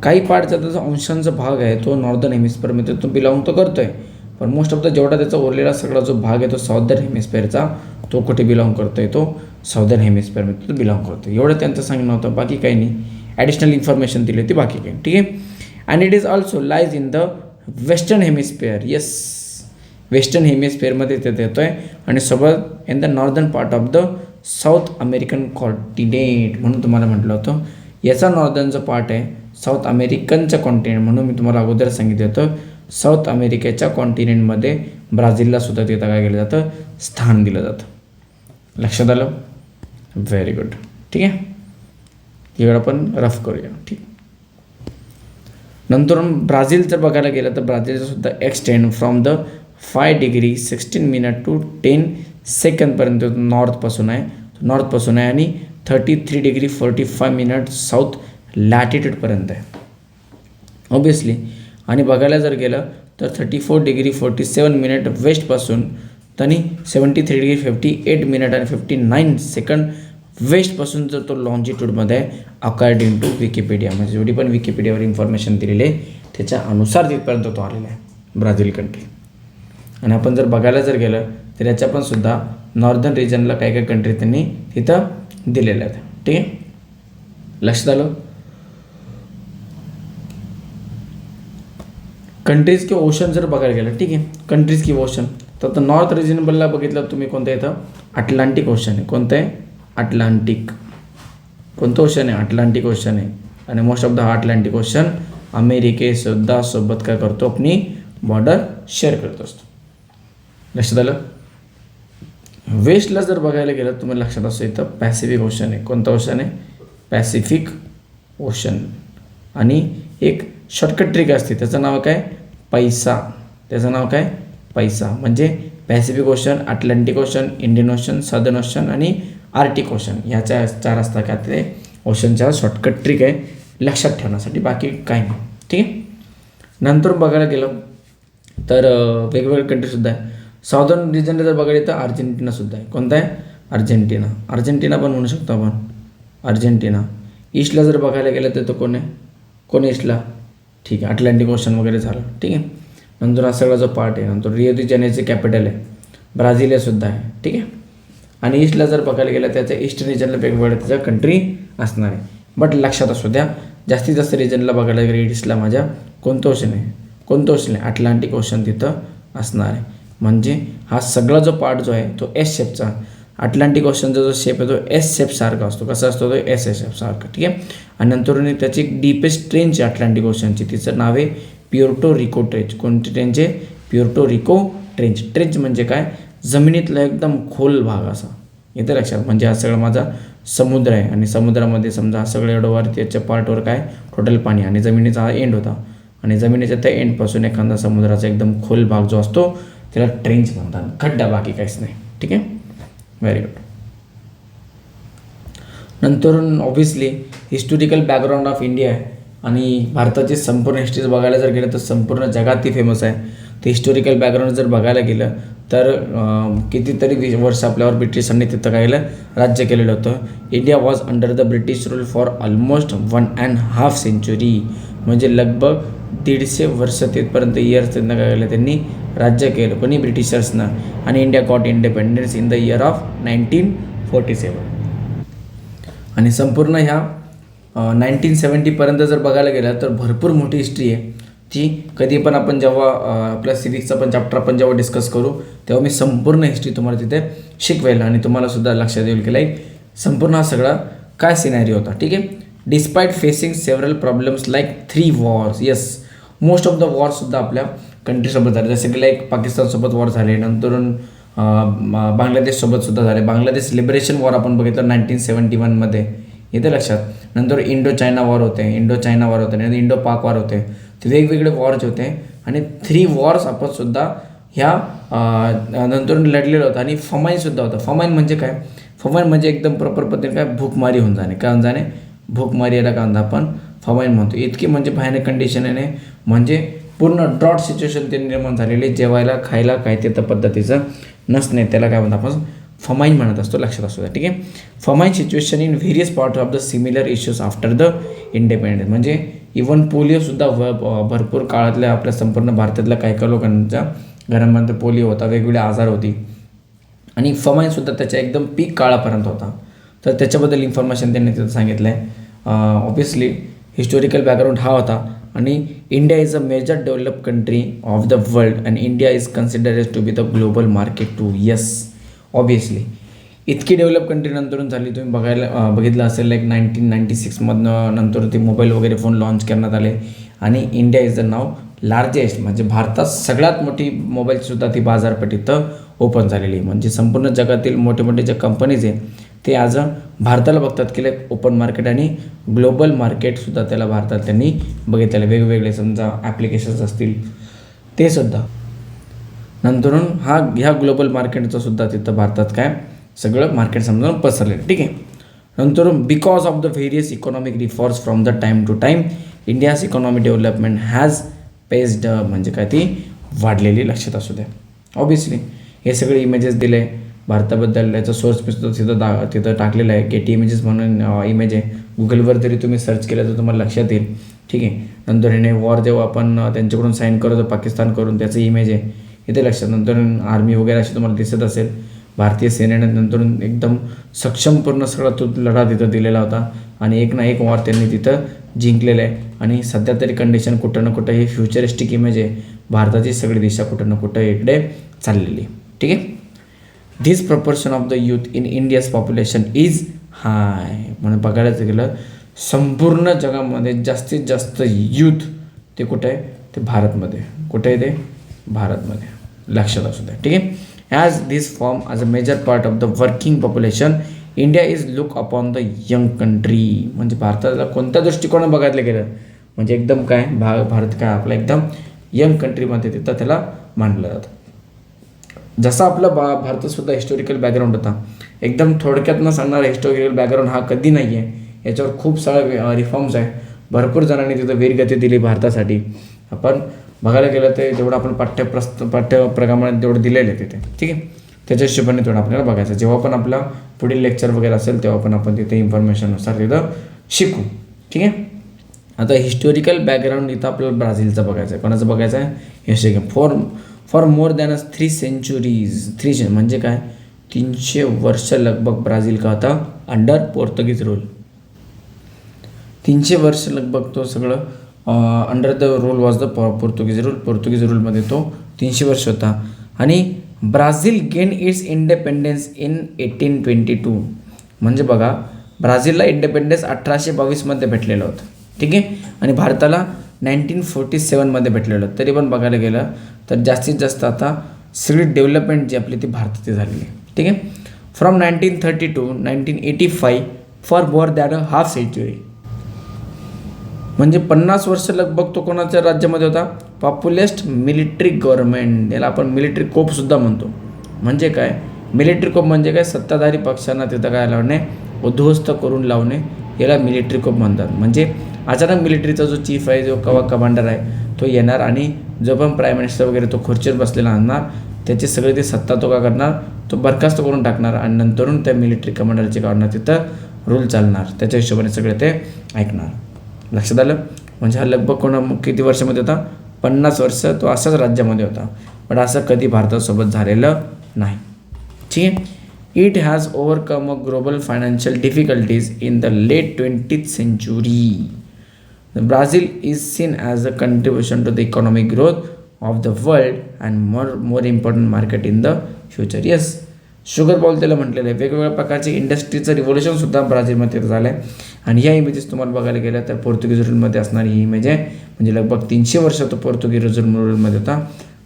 काही पार्टचा त्याचा अंशांचा भाग आहे तो नॉर्दर्न हेमिस्फिअरमध्ये तो बिलॉंग तो करतो आहे, पण मोस्ट ऑफ द जेवढा त्याचा उरलेला सगळा जो भाग आहे तो साऊदर्न हेमिस्फिअरचा तो कुठे बिलॉंग करतो आहे तो साऊदर्न हेमिस्फिअरमध्ये तो बिलॉंग करतो. एवढं त्यांचं सांगणं होतं, बाकी काही नाही. ॲडिशनल इन्फॉर्मेशन दिली होती बाकी काही. ठीक आहे. And it is also lies in the western hemisphere. Yes western हेमिस्फिअरमध्ये ते येतो आहे आणि सोबत in the northern part of the south American continent म्हणून तुम्हाला म्हटलं होतं. याचा नॉर्दर्नचा पार्ट आहे साऊथ अमेरिकनचं कॉन्टिनेंट, म्हणून मी तुम्हाला अगोदर सांगितलं होतं साऊथ अमेरिकेच्या कॉन्टिनेंटमध्ये ब्राझीललासुद्धा तिथं काय केलं जातं स्थान दिलं जातं. लक्षात आलं. Very good. ठीक आहे. इकडं आपण रफ करूया. ठीक. नंतर ब्राझील जर बघायला गेलं तर ब्राझीलचासुद्धा extend from the 5 degree 16 minute to 10 सेकंदपर्यंत नॉर्थपासून आहे आणि 33 डिग्री 45 मिनिट साऊथ लॅटिट्यूडपर्यंत आहे ऑब्वियसली. आणि बघायला जर गेलं तर 34 डिग्री 47 मिनिट वेस्टपासून आणि 73 डिग्री 58 मिनिट आणि 59 सेकंड वेस्टपासून जर तो लॉन्जिट्यूडमध्ये आहे अकॉर्डिंग टू विकिपीडिया. म्हणजे जेवढी पण विकिपीडियावर इन्फॉर्मेशन दिलेली आहे त्याच्या अनुसार तिथपर्यंत तो आलेला आहे ब्राझील कंट्री. आणि आपण जर बघायला जर गेलं तर याच्या पण सुद्धा नॉर्दर्न रिजनला काही कंट्री त्यांनी तिथं दिलेल्या आहेत. ठीक आहे. लक्षात आलं. कंट्रीज किंवा ओशन जर बघायला गेलं ठीक आहे कंट्रीज किंवा ओशन तर आता नॉर्थ रिजनेबलला बघितलं तुम्ही कोणतं येतं अटलांटिक ओशन आहे. कोणतं आहे अटलांटिक. कोणतं ओशन आहे अटलांटिक ओशन आहे. आणि most of the Atlantic ocean अमेरिकेसुद्धा सोबत काय करतो आपली बॉर्डर शेअर करत असतो. लक्षात आलं. वेस्टला जर बघायला गेलं तुम्हाला लक्षात असं इथं पॅसिफिक ओशन आहे. कोणतं ओशन आहे पॅसिफिक ओशन. आणि एक शॉर्टकट ट्रिक असते त्याचं नाव काय पैसा. त्याचं नाव काय पैसा. म्हणजे Pacific ocean Atlantic ocean Indian ocean southern ocean आणि आर्टिक ओशन ह्याच्या 4 असतात का ते ओशनच्या शॉर्टकट ट्रिक आहे लक्षात ठेवण्यासाठी, बाकी काही नाही. ठीक आहे. नंतर बघायला गेलं तर वेगवेगळे कंट्रीसुद्धा आहे. साऊदर्न रिजनला जर बघायला तर अर्जेंटिनासुद्धा आहे. कोणता आहे अर्जेंटिना पण म्हणू शकतो आपण अर्जेंटिना. ईस्टला जर बघायला गेलं तर तो कोण ईस्टला ठीक आहे अटलांटिक ओशन वगैरे झालं. ठीक आहे. नंतर हा सगळा जो पार्ट आहे नंतर रिओ दी जानेरोचे कॅपिटल आहे ब्राझीलियासुद्धा आहे. ठीक आहे. आणि ईस्टला जर बघायला गेलं त्याच्या ईस्टर्न रिजनला वेगवेगळ्या त्याच्या कंट्री असणार आहे. बट लक्षात असू द्या जास्तीत जास्त रिजनला बघायला गेलं ईस्टला माझ्या कोणतं ओशन आहे अटलांटिक ओशन तिथं असणार आहे. म्हणजे हा सगळा जो पार्ट जो आहे तो एस शेपचा अटलांटिक ओशनचा जो शेप आहे तो एस शेपसारखा असतो. कसा असतो तो एस शेपसारखा. ठीक आहे. आणि नंतर त्याची एक डीपेस्ट ट्रेंच आहे अटलांटिक ओशनची तिचं नाव आहे प्युर्टो रिको ट्रेंच. कोणती ट्रेंच आहे प्युर्टो रिको ट्रेंच. ट्रेंच म्हणजे काय जमिनीतला एकदम खोल भाग असा येतं लक्षात. म्हणजे हा सगळा माझा समुद्र आहे आणि समुद्रामध्ये समजा हा सगळं एवढं वर त्याच्या पार्टवर काय टोटल पाणी आणि जमिनीचा हा एंड होता आणि जमिनीच्या त्या एंडपासून एखादा समुद्राचा एकदम खोल भाग जो असतो त्याला ट्रेंच म्हणतात. खड्डा बाकी काहीच नाही. ठीक आहे. Very good. नंतर obviously historical background of India आहे आणि भारताची संपूर्ण हिस्ट्री बघायला जर गेलं तर संपूर्ण जगात ती फेमस आहे. ते हिस्टोरिकल बॅकग्राऊंड जर बघायला गेलं तर कितीतरी वर्ष आपल्यावर ब्रिटिशांनी तिथं काय केलं, राज्य केलेलं होतं. India was under the British rule for almost 1.5 century, म्हणजे लगभग 150 वर्ष तिथपर्यंत इयर्स त्यांना काय केलं, त्यांनी राज्य केलं कोणी, ब्रिटिशर्सनं. आणि India got independence in the year of 1947. आणि संपूर्ण ह्या 1970पर्यंत जर बघायला गेलं तर भरपूर मोठी हिस्ट्री आहे. ती कधी पण आपण जेव्हा आपल्या सिविक्सचा पण चॅप्टर आपण जेव्हा डिस्कस करू तेव्हा मी संपूर्ण हिस्ट्री तुम्हाला तिथे शिकवेल आणि तुम्हाला सुद्धा लक्षात येईल की लाईक संपूर्ण हा सगळा काय सिनॅरिओ होता. ठीक आहे. Despite facing several problems like 3 wars, yes, most of the वॉरसुद्धा आपल्या कंट्रीसोबत झाले, जसे की लाईक पाकिस्तानसोबत वॉर झाले, नंतरून बांगलादेशसोबत सुद्धा झाले. बांगलादेश लिबरेशन वॉर आपण बघितलं 1971मध्ये, येते लक्षात. नंतर इंडो चायना वॉर होते, नंतर इंडो पाक वॉर होते. ते वेगवेगळे वॉर्स होते आणि 3 वॉर्स आपण सुद्धा ह्या नंतर लढलेलं होतं. आणि फमाईनसुद्धा होतं. फमाईन म्हणजे काय, फमाईन म्हणजे एकदम प्रॉपर पद्धतीने काय, भूकमारी होऊन जाणे. काय होऊन जाणे, भूकमारी याला काय म्हणतो आपण, फमाईन म्हणतो. इतकी म्हणजे भयानक कंडिशन आहे, म्हणजे पूर्ण ड्रॉट सिच्युएशन ते निर्माण झालेली, जेवायला खायला काय ते तर पद्धतीचं नसणे, त्याला काय म्हणतो आपण फमाईन म्हणत असतो, लक्षात असतो. ठीक आहे. Famine situation in various part of the similar issues after the independence, म्हणजे इवन पोलिओसुद्धा भरपूर काळातल्या आपल्या संपूर्ण भारतातल्या काही लोकांच्या घरांमध्ये पोलिओ होता, वेगवेगळे आजार होती. आणि फमाईनसुद्धा त्याच्या एकदम पीक काळापर्यंत होता. तर त्याच्याबद्दल इन्फॉर्मेशन त्यांनी तिथं सांगितलं आहे. ऑब्वियसली हिस्टोरिकल बॅकग्राऊंड हा होता. आणि India is a major develop country of the world and India is considered to be the global market too, yes, obviously. इतकी डेव्हलप कंट्री नंतरून झाली, तुम्ही बघितलं असेल लाईक 1996मधनं नंतर ते मोबाईल वगैरे फोन लॉन्च करण्यात आले. आणि India is the now largest, म्हणजे भारतात सगळ्यात मोठी मोबाईलसुद्धा ती बाजारपेठ इथं ओपन झालेली. म्हणजे संपूर्ण जगातील मोठे मोठे जे कंपनीज आहे ते आज भारताला बघतात की लाईक ओपन मार्केट आणि ग्लोबल मार्केटसुद्धा त्याला भारतात त्यांनी बघितलेलं. वेगवेगळे समजा ॲप्लिकेशन्स असतील ते सुद्धा. नंतरून ह्या ग्लोबल मार्केटचं सुद्धा तिथं भारतात काय सगळं मार्केट समजून पसरलेलं. ठीक आहे. नंतर because of the various economic reforms from the time to time India's economic development has paced, म्हणजे काय ती वाढलेली, लक्षात असू द्या. ऑब्वियसली हे सगळे इमेजेस दिले भारताबद्दल, याचा सोर्स मी सुद्धा तिथं टाकलेला आहे. गेटी इमेजेस म्हणून इमेज आहे, गुगलवर जरी तुम्ही सर्च केलं तर तुम्हाला लक्षात येईल. ठीक आहे. नंतर ह्याने वॉर जेव्हा आपण त्यांच्याकडून साईन करतो पाकिस्तान करून, त्याचं इमेज आहे इथे लक्षात. नंतर आर्मी वगैरे अशी तुम्हाला दिसत असेल. भारतीय सेनेने नंतर एकदम सक्षमपूर्ण सगळा तो लढा तिथं दिलेला होता आणि एक ना एक वॉर त्यांनी तिथं जिंकलेलं आहे. आणि सध्या तरी कंडिशन कुठं ना कुठं ही फ्युचरिस्टिक इमेज आहे, भारताची सगळी दिशा कुठं ना कुठं इकडे चाललेली. ठीक आहे. This proportion of the youth in India's population is high, म्हणून बघायला गेलं संपूर्ण जगामध्ये जास्तीत जास्त यूथ ते कुठं आहे, ते भारतमध्ये. कुठे आहे ते, भारतमध्ये, लक्षात असू द्या. ठीक आहे. As this form as a major part of the working population India is look upon the young country, म्हणजे भारताला कोणत्या दृष्टिकोनात बघायला गेलं म्हणजे एकदम काय भारत काय आपला एकदम यंग कंट्रीमध्ये तिथं त्याला मानलं जातं. जसा आपला भारतातसुद्धा हिस्टोरिकल बॅकग्राऊंड होता, एकदम थोडक्यात न सांगणारा हिस्टोरिकल बॅकग्राऊंड हा कधी नाही आहे. याच्यावर खूप सारे रिफॉर्म्स आहे, भरपूर जणांनी तिथं वीरगती दिली भारतासाठी. आपण बघायला गेलं तर जेवढं आपण पाठ्यप्रमाणात जेवढं दिलेलं आहे तिथे. ठीक आहे. त्याच्या हिशोबाने तेवढं आपल्याला बघायचं. जेव्हा पण आपला पुढील लेक्चर वगैरे असेल तेव्हा पण आपण तिथे इन्फॉर्मेशननुसार तिथं शिकू. ठीक आहे. आता हिस्टोरिकल बॅकग्राऊंड इथं आपल्याला ब्राझीलचं बघायचं आहे. कोणाचं बघायचं आहे, history. For more than 3 centuries, 3 म्हणजे काय 300 वर्ष लगभग ब्राझील का होता अंडर पोर्तुगीज रूल. 300 वर्ष लगभग तो सगळं under the rule was the Portuguese rule. Portuguese रूलमध्ये तो 300 वर्ष होता. आणि Brazil gain its independence in 1822, म्हणजे बघा ब्राझीलला इंडिपेंडेन्स 1822मध्ये भेटलेलं होतं. ठीक आहे. आणि भारताला 1947मध्ये भेटलेलं होतं. तरी पण बघायला गेलं तर जास्तीत जास्त आता सगळी डेव्हलपमेंट जी आपली ती भारतात झालेली आहे. ठीक आहे. From 1930 to 1985 for more than a half century, म्हणजे 50 वर्ष लगभग तो कोणाच्या राज्यामध्ये होता, पॉप्युलिस्ट मिलिटरी गव्हर्नमेंट. याला आपण मिलिटरी कोपसुद्धा म्हणतो. म्हणजे काय मिलिटरी कोप म्हणजे काय, सत्ताधारी पक्षांना तिथं काय लावणे, उद्ध्वस्त करून लावणे, याला मिलिटरी कोप म्हणतात. म्हणजे अचानक मिलिटरीचा जो चीफ आहे, जो कमांडर आहे तो येणार आणि जो पण प्राईम मिनिस्टर वगैरे तो खुर्चीवर बसलेला आणणार, त्याची सगळी ती सत्ता तो काय करणार, तो बरखास्त करून टाकणार आणि नंतरून त्या मिलिटरी कमांडरचे काय होणार, तिथं रूल चालणार, त्याच्या हिशोबाने सगळे ते ऐकणार. लक्षात आलं. म्हणजे हा लगभग किती वर्षामध्ये होता, 50 वर्ष तो असाच राज्यामध्ये होता. पण असं कधी भारतासोबत झालेलं नाही. ठीक आहे. It has overcome a global financial difficulties in the late 20th century. Brazil is seen as a contribution to the economic growth of the world and more important market in the future. Yes, sugar ball त्याला म्हटलेलं आहे. वेगवेगळ्या प्रकारचे इंडस्ट्रीचं रिव्होल्युशनसुद्धा ब्राझीलमध्ये झालं आहे. आणि ह्या इमेजेस तुम्हाला बघायला गेल्या तर पोर्तुगीज रूलमध्ये असणारी ही इमेज आहे. म्हणजे लगभग 300 वर्ष तो पोर्तुगीज रूलमध्ये होता.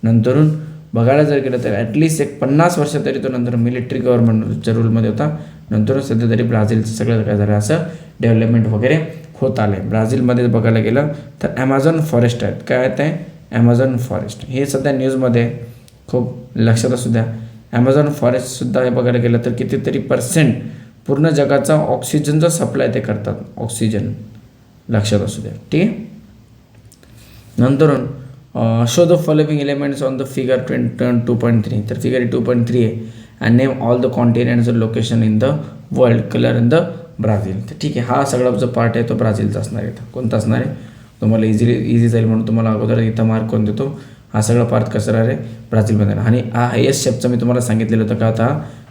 नंतरून बघायला जर गेलं तर ॲटलिस्ट एक 50 वर्ष तरी तो नंतर मिलिटरी गव्हर्नमेंटच्या रूलमध्ये होता. नंतर सध्या तरी ब्राझीलचं सगळं काय झालं, असं डेव्हलपमेंट वगैरे होत आलं आहे. ब्राझीलमध्ये बघायला गेलं तर ॲमेझॉन फॉरेस्ट आहेत. काय आहेत आहे, ॲमेझॉन फॉरेस्ट. हे सध्या न्यूजमध्ये खूप लक्षात असू द्या. ॲमेझॉन फॉरेस्टसुद्धा हे बघायला गेलं तर कितीतरी % पूर्ण जगाचा ऑक्सिजनचा सप्लाय ते करतात. ऑक्सिजन लक्षात असू द्या. ठीक आहे. नंतरून show the following elements on the figure 2.3. तर फिगर 2.3 आहे. And name all the continents location in the world, colour in the Brazil. तर ठीक आहे, हा सगळा जो पार्ट आहे तो ब्राझीलचा असणार आहे. कोणता असणार आहे, तुम्हाला इझी जाईल म्हणून तुम्हाला अगोदर इथं मार्क करून देतो. हा सगळा पार्ट कसं राहणार आहे, ब्राझीलमध्ये. आणि हा हायेस्ट शेपचा मी तुम्हाला सांगितलेलं होतं का होता,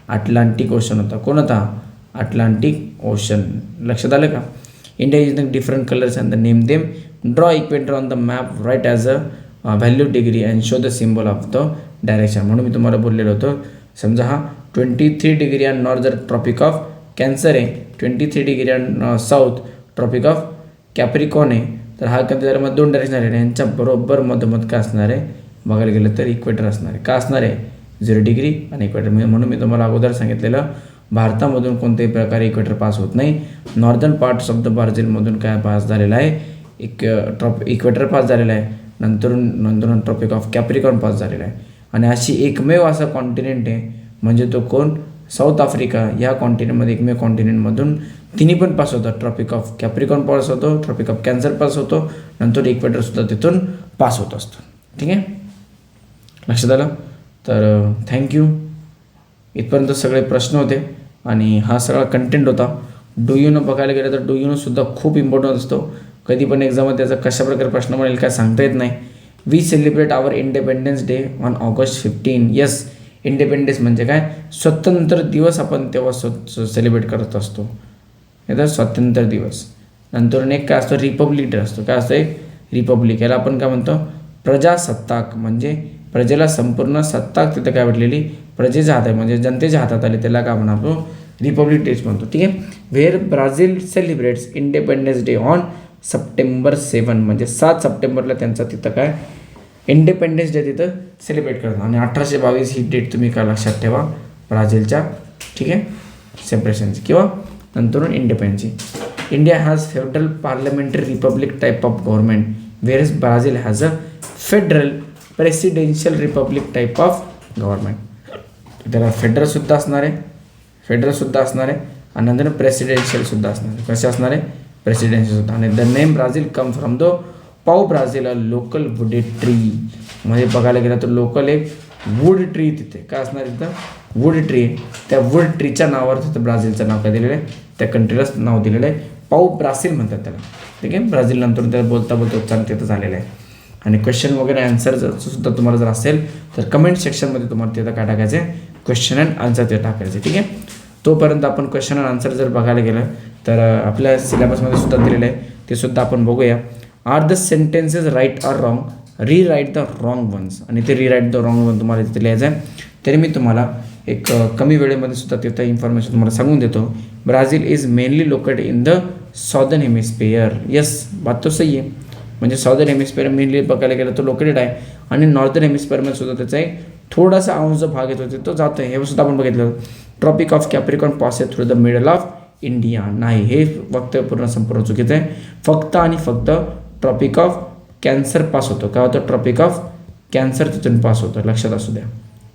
अटलांटिक ओशन होता. कोण होता, अटलांटिक ओशन. लक्षात आलं का. India is the different colours and the name them. Draw equator on the map, right as a value degree and show the symbol of the direction. म्हणून मी तुम्हाला बोललेलं होतं. समजा हा 23 degree and northern tropic of cancer आहे, 23 degree and south tropic of capricorn आहे. तर हा कधी जर मग 2 डायरेक्शन आहे. यांच्या बरोबर मधोमध काय असणार आहे, बघायला गेलं तर इक्वेटर असणार आहे. का असणार आहे, 0 डिग्री आणि इक्वेटर. म्हणून मी तुम्हाला अगोदर सांगितलेलं, भारतामधून कोणत्याही प्रकारे इक्वेटर पास होत नाही. नॉर्दर्न पार्ट्स ऑफ द ब्राझीलमधून काय पास झालेला आहे, इक्वेटर पास झालेला आहे. नंतर ट्रॉपिक ऑफ कॅप्रिकॉन पास झालेला आहे. आणि अशी एकमेव असा कॉन्टिनेंट आहे, म्हणजे तो कोण, साऊथ आफ्रिका. या कॉन्टिनेंटमध्ये एकमेव कॉन्टिनेंटमधून तिन्ही पण पास होतात. ट्रॉपिक ऑफ कॅप्रिकॉन पास होतो, ट्रॉपिक ऑफ कॅन्सर पास होतो, नंतर इक्वेटरसुद्धा तिथून पास होत असतो. ठीक आहे, लक्षात आलं. तर थँक्यू. इथपर्यंत सगळे प्रश्न होते आणि हा सगळा कंटेंट होता. डू यू नो बघायला गेलं तर डू यू नोसुद्धा खूप इम्पॉर्टंट असतो. कधी पण एक्झाममध्ये त्याचा कशाप्रकारे प्रश्न मिळेल काय सांगता येत नाही. We celebrate our independence day on August 15. Yes, independence म्हणजे काय, स्वातंत्र्य दिवस आपण तेव्हा सेलिब्रेट करत असतो. येतात स्वातंत्र्य दिवस. नंतर एक काय असतो, रिपब्लिक डे असतो. काय असतं, एक रिपब्लिक. याला आपण काय म्हणतो, प्रजासत्ताक. म्हणजे प्रजेला संपूर्ण सत्ताक तिथं काय भेटलेली, प्रजेच्या हातात, म्हणजे जनतेच्या हातात आली, त्याला काय म्हणतो, रिपब्लिक डेच म्हणतो. ठीक आहे. Where Brazil celebrates independence day on September 7. म्हणजे 7 सप्टेंबरला त्यांचा तिथं काय इंडिपेंडन्स डे तिथं सेलिब्रेट करतात. आणि 1822 ही डेट तुम्ही काय लक्षात ठेवा, ब्राझीलच्या. ठीक आहे, सेपरेशनची किंवा नंतर इंडिपेंडन्सची. India has federal parliamentary republic type of government, whereas Brazil has a federal presidential republic type of government. त्याला फेडरलसुद्धा असणार आहे, फेडरलसुद्धा असणार आहे आणि नंतर प्रेसिडेन्शियलसुद्धा असणार आहे. कसे असणार आहे, प्रेसिडेन्शियलसुद्धा. आणि the name Brazil come from the pau Brazil a local wood tree. म्हणजे बघायला गेलं तर लोकल एक वूड ट्री तिथे काय असणार, तिथं वूड ट्री. त्या वूड ट्रीच्या नावावर तिथं ब्राझीलचं नाव काय दिलेलं आहे, त्या कंट्रीलाच नाव दिलेलं आहे. पाव ब्राझील म्हणतात त्याला. ठीक आहे, ब्राझील नंतर त्याला बोलता उच्चारण तिथं झालेलं आहे. आणि क्वेश्चन वगैरे आन्सर सुद्धा तुम्हाला जर असेल तर कमेंट सेक्शनमध्ये तुम्हाला तिथं काय टाकायचं आहे, क्वेश्चन अँड आन्सर ते टाकायचे. ठीक आहे. तोपर्यंत आपण क्वेश्चन अँड आन्सर जर बघायला गेलं तर आपल्या सिलेबसमध्ये सुद्धा दिलेलं आहे, ते सुद्धा आपण बघूया. Are the sentences right or wrong, rewrite the wrong ones. आणि ते रीराईट द रॉंग वन तुम्हाला तिथे लिहायचं आहे. तरी मी तुम्हाला एक कमी वेळेमध्ये सुद्धा तिथं इन्फॉर्मेशन तुम्हाला सांगून देतो. Brazil is mainly located in the southern hemisphere. Yes, बात तो सही आहे. म्हणजे सॉदर्न हेमिस्फिअर मेनली बघायला गेलं तर लोकेटेड आहे. आणि नॉर्दर्न हेमिस्फिअरमध्ये सुद्धा त्याचा एक थोडासा अंश जो भाग येतो तो जातो आहे, हे सुद्धा आपण बघितलं. Tropic of capricorn passes through the middle of India. नाही, हे फक्त पूर्ण संपूर्ण चुकीचं आहे. फक्त आणि फक्त ट्रॉपिक ऑफ कॅन्सर पास होतो. काय होतं, ट्रॉपिक ऑफ कॅन्सर तिथून पास होतं, लक्षात असू द्या.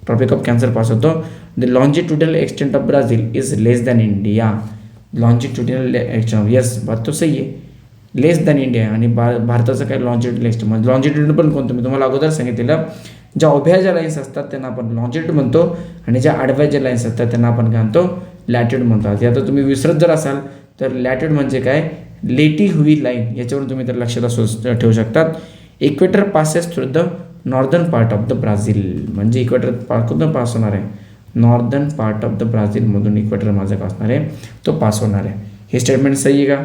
ट्रॉपिक ऑफ कॅन्सर पास होतो. The longitudinal extent of Brazil is less than India. Longitudinal extent, yes, बात तो सही आहे, लेस दॅन इंडिया. आणि भारताचं काय लॉन्जिट्युडल एक्सटेंट, म्हणजे लॉन्जिट्युड पण कोणतं मी तुम्हाला अगोदर सांगितलेलं, ज्या उभ्या ज्या लाईन्स असतात त्यांना आपण लॉन्जिट्यूड म्हणतो आणि ज्या आडव्या ज्या लाईन्स असतात त्यांना आपण काय म्हणतो, लॅटिट्यूड म्हणतात. आता तुम्ही विसरत जर असाल तर लॅटिट्यूड म्हणजे काय, लेटी हुई लाईन, याच्यावरून तुम्ही तर लक्षात असू ठेवू शकतात. Equator passes through the northern part of the Brazil, म्हणजे इक्वेटर कुठून पास होणार आहे, नॉर्दर्न पार्ट ऑफ द ब्राझीलमधून इक्वेटर माझं काय असणार आहे, तो पास होणार आहे. हे स्टेटमेंट सही आहे का,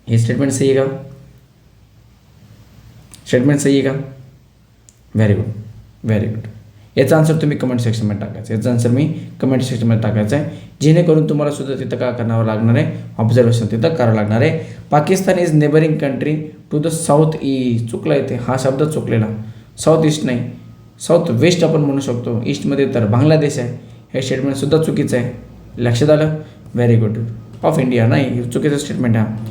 हे स्टेटमेंट सही आहे का, स्टेटमेंट सही आहे का, व्हेरी गुड, व्हेरी गुड. याचा आन्सर तुम्ही कमेंट सेक्शनमध्ये टाकायचं, याचा आन्सर मी कमेंट सेक्शनमध्ये टाकायचा आहे, जेणेकरून तुम्हाला सुद्धा तिथं काय करावं लागणार आहे, ऑब्झर्वेशन तिथं करावं लागणार आहे. Pakistan is neighbouring country to the south east, चुकला इथे, हा शब्द चुकलेला, साऊथ ईस्ट नाही, साऊथ वेस्ट आपण म्हणू शकतो, ईस्टमध्ये तर बांगलादेश आहे, हे स्टेटमेंटसुद्धा चुकीचं आहे. लक्षात आलं, व्हेरी गुड. ऑफ इंडिया नाही, चुकीचं स्टेटमेंट आहे.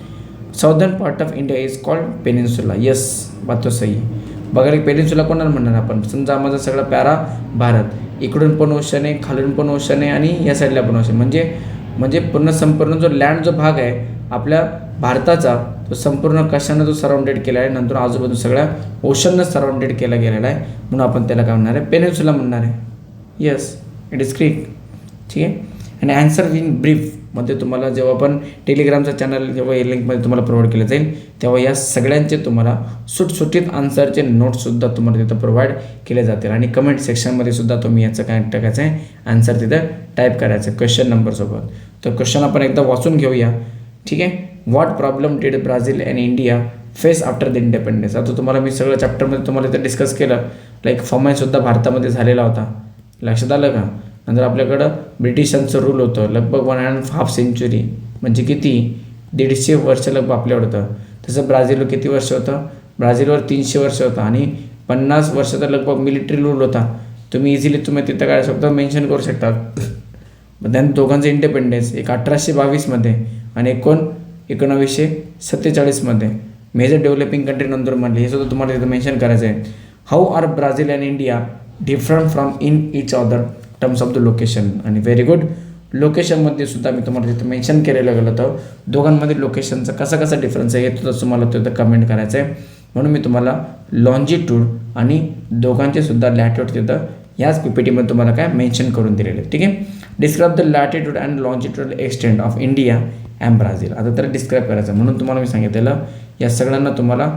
Southern part of India is called peninsula, yes, बात तो सही आहे. बघा पेनिन्सुला कोणाला म्हणणार आपण, समजा माझा सगळा प्यारा भारत, इकडून पण ओशन आहे, खालून पण ओशन आहे आणि या साईडला पण ओशन, म्हणजे पूर्ण संपूर्ण जो लँड जो भाग आहे आपल्या भारताचा, तो संपूर्ण कशानं तो सराउंडेड केला आहे, नंतर आजूबाजू सगळ्या ओशननं सराउंडेड केला गेलेला आहे, म्हणून आपण त्याला काय म्हणणार आहे, पेनिन्सुला म्हणणार आहे. येस, इट इज क्रिक, ठीक आहे. आणि आन्सर इन ब्रीफमध्ये तुम्हाला जेव्हा पण टेलिग्रामचा चॅनल जेव्हा या लिंकमध्ये तुम्हाला प्रोव्हाइड केलं जाईल, तेव्हा या सगळ्यांचे तुम्हाला सुटसुटीत आन्सरचे नोट्ससुद्धा तुम्हाला तिथं प्रोव्हाइड केले जातील. आणि कमेंट सेक्शनमध्ये सुद्धा तुम्ही याचं काय टाकायचं आहे, आन्सर तिथं टाईप करायचं क्वेश्चन नंबरसोबत. तर क्वेश्चन आपण एकदा वाचून घेऊया, ठीक आहे. What problem did Brazil and India face after the independence. आता तुम्हाला मी सगळं चॅप्टरमध्ये तुम्हाला इथं डिस्कस केलं, लाईक फॉर्माईनसुद्धा भारतामध्ये झालेला होता, लक्षात आलं का. नंतर आपल्याकडं ब्रिटिशांचं रूल होतं लगभग 1.5 सेंचुरी, म्हणजे किती, 150 वर्ष लगभग आपल्याकडं होतं. तसं ब्राझीलवर किती वर्ष होतं, ब्राझीलवर 300 वर्ष होतं आणि 50 वर्षाचा लगभग मिलिटरी रूल होता. तुम्ही इझिली तुम्ही तिथं काय शकता, मेन्शन करू शकता. मग त्यांनी दोघांचं इंडिपेंडन्स, एक 1822मध्ये आणि 1947मध्ये मेजर डेव्हलपिंग कंट्री नंतर म्हणले, हे सुद्धा तुम्हाला तिथं मेन्शन करायचं आहे. How are Brazil and India different from in each other terms of the location. आणि व्हेरी गुड, लोकेशनमध्ये सुद्धा मी तुम्हाला तिथं मेन्शन केलेलं गेलं होतं, दोघांमध्ये लोकेशनचा कसा डिफरन्स आहे हे सुद्धा तुम्हाला तिथं कमेंट करायचं आहे. म्हणून मी तुम्हाला लॉन्जिट्यूड आणि दोघांचे सुद्धा लॅटिट्यूड तिथं याच PPTमध्ये तुम्हाला काय मेन्शन करून दिलेले, ठीक आहे. Describe the latitude and longitudinal extent of India and Brazil. आता तर डिस्क्राईब करायचं, म्हणून तुम्हाला मी सांगितलेलं या सगळ्यांना तुम्हाला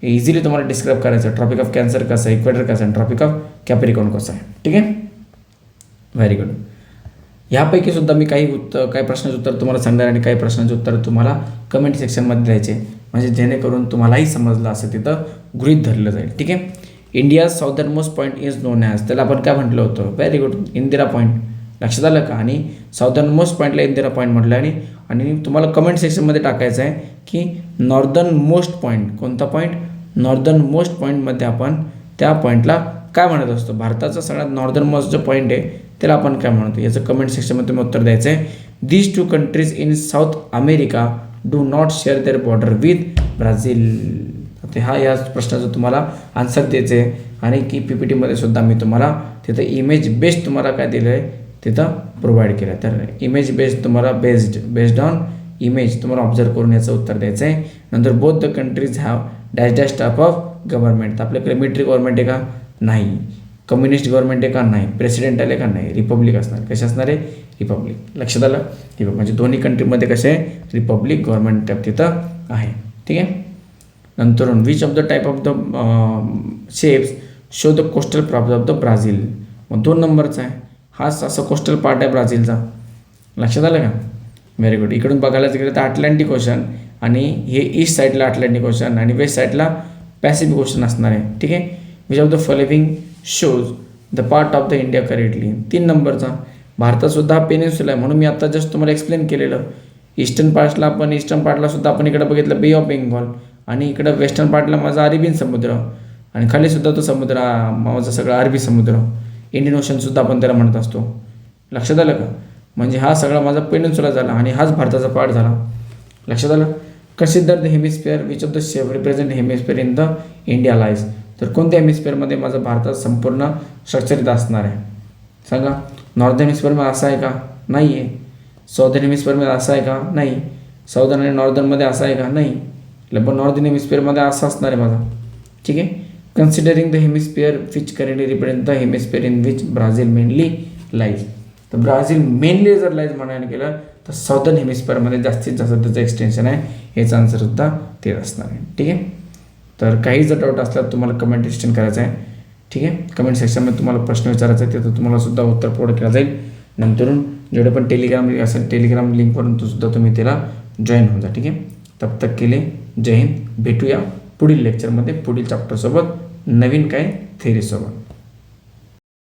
इझिली तुम्हाला डिस्क्राईब करायचं. ट्रॉपिक ऑफ कॅन्सर कसं आहे, इक्वेटर कसं आहे, ट्रॉपिक ऑफ कॅप्रिकॉर्न कसं आहे, ठीक आहे. Very good. ह्यापैकी सुद्धा मी काही प्रश्नांचे उत्तर तुम्हाला सांगणार आणि काही प्रश्नांचे उत्तर तुम्हाला कमेंट सेक्शनमध्ये द्यायचे, म्हणजे जेणेकरून तुम्हालाही समजलं असं तिथं गृहीत धरलं जाईल, ठीक आहे. India southern most point is non as, त्याला आपण काय म्हटलं होतं, व्हेरी गुड, इंदिरा पॉईंट, लक्षात आलं का. आणि साऊदर्न मोस्ट पॉईंटला इंदिरा पॉईंट म्हटलं. आणि तुम्हाला कमेंट सेक्शनमध्ये टाकायचं आहे की नॉर्दर्न मोस्ट पॉईंट, कोणता पॉईंट, नॉर्दर्न मोस्ट पॉईंटमध्ये आपण त्या पॉईंटला काय म्हणत असतो, भारताचा सगळ्यात नॉर्दर्न मोस्ट जो पॉईंट आहे त्याला आपण काय म्हणतो, याचं कमेंट सेक्शनमध्ये तुम्ही उत्तर द्यायचं आहे. These 2 countries in South America do not share their border with Brazil. ते हा या प्रश्नाचं तुम्हाला आन्सर द्यायचं आहे. आणि की PPTमध्ये सुद्धा मी तुम्हाला तिथं इमेज बेस्ड तुम्हाला काय दिलं आहे तिथं प्रोव्हाइड केलं. तर इमेज बेस्ड तुम्हाला बेस्ड ऑन इमेज तुम्हाला ऑब्झर्व करून याचं उत्तर द्यायचं आहे. नंतर both the countries have dash type of government. आपल्याकडे मिलिटरी गव्हर्नमेंट आहे का, नाही. कम्युनिस्ट गव्हर्नमेंट आहे का, नाही. प्रेसिडेंट आले का, नाही. रिपब्लिक असणार, कसे असणार आहे, रिपब्लिक. लक्षात आलं, म्हणजे दोन्ही कंट्रीमध्ये कसे आहे, रिपब्लिक गव्हर्नमेंट तिथं आहे, ठीक आहे. नंतर which of the type of the shapes show the coastal problem of the Brazil. मग 2 नंबरचा आहे, हाच असं कोस्टल पार्ट आहे ब्राझीलचा, लक्षात आलं का. Very good. इकडून बघायला गेलं तर अटलांटिक ओशन आणि हे ईस्ट साईडला अटलांटिक ओशन आणि वेस्ट साईडला पॅसिफिक ओशन असणार आहे, ठीक आहे. Which of the following shows the part of the India correctly. 3 नंबरचा, भारतातसुद्धा हा पेनिन्सुला आहे, म्हणून मी आता जस्ट तुम्हाला एक्सप्लेन केलेलं. ईस्टर्न पार्टला सुद्धा आपण इकडे बघितलं बे ऑफ बेंगॉल आणि इकडं वेस्टर्न पार्टला माझा अरेबियन समुद्र आणि खाली सुद्धा तो समुद्र माझा सगळा अरबी समुद्र, इंडियन ओशनसुद्धा आपण त्याला म्हणत असतो, लक्षात आलं का. म्हणजे हा सगळा माझा पेनिन्सुला झाला आणि हाच भारताचा पार्ट झाला, लक्षात आलं. Consider the hemisphere which of the shape represent hemisphere in the India lies. तर कोणत्या हेमिस्फिअरमध्ये माझा भारतात संपूर्ण स्ट्रक्चर असणार आहे सांगा. नॉर्दर्न हेमिस्फिअरमध्ये असा आहे का, नाही आहे. साऊदर्न हेमिस्फिअरमध्ये असा आहे का, नाही. साऊदर्न आणि नॉर्दर्नमध्ये असा आहे का, नाही. लगभग नॉर्दर्न हेमिस्फिअरमध्ये असा असणार आहे माझा, ठीक आहे. Considering the hemisphere which currently represent the hemisphere in which Brazil mainly lies. तर ब्राझील मेनली जर लाईज म्हणायला गेलं तर साऊदर्न हेमिस्फिअरमध्ये जास्तीत जास्त त्याचं एक्सटेन्शन आहे. याचा आन्सरसुद्धा तेच असणार आहे. ठीक आहे. तर काही जर डाऊट असला तुम्हाला कमेंट सेक्शन करायचं आहे. ठीक आहे. कमेंट सेक्शनमध्ये तुम्हाला प्रश्न विचारायचा आहे तिथं तुम्हाला सुद्धा उत्तर प्रोव्हाइड केलं जाईल. नंतरून जेवढे पण टेलिग्राम असेल टेलिग्राम लिंकवरून सुद्धा तुम्ही त्याला जॉईन होऊन जा. ठीक आहे. तब तक केले जय हिंद. भेटूया पुढील लेक्चरमध्ये पुढील चॅप्टरसोबत नवीन काय थेरीसोबत.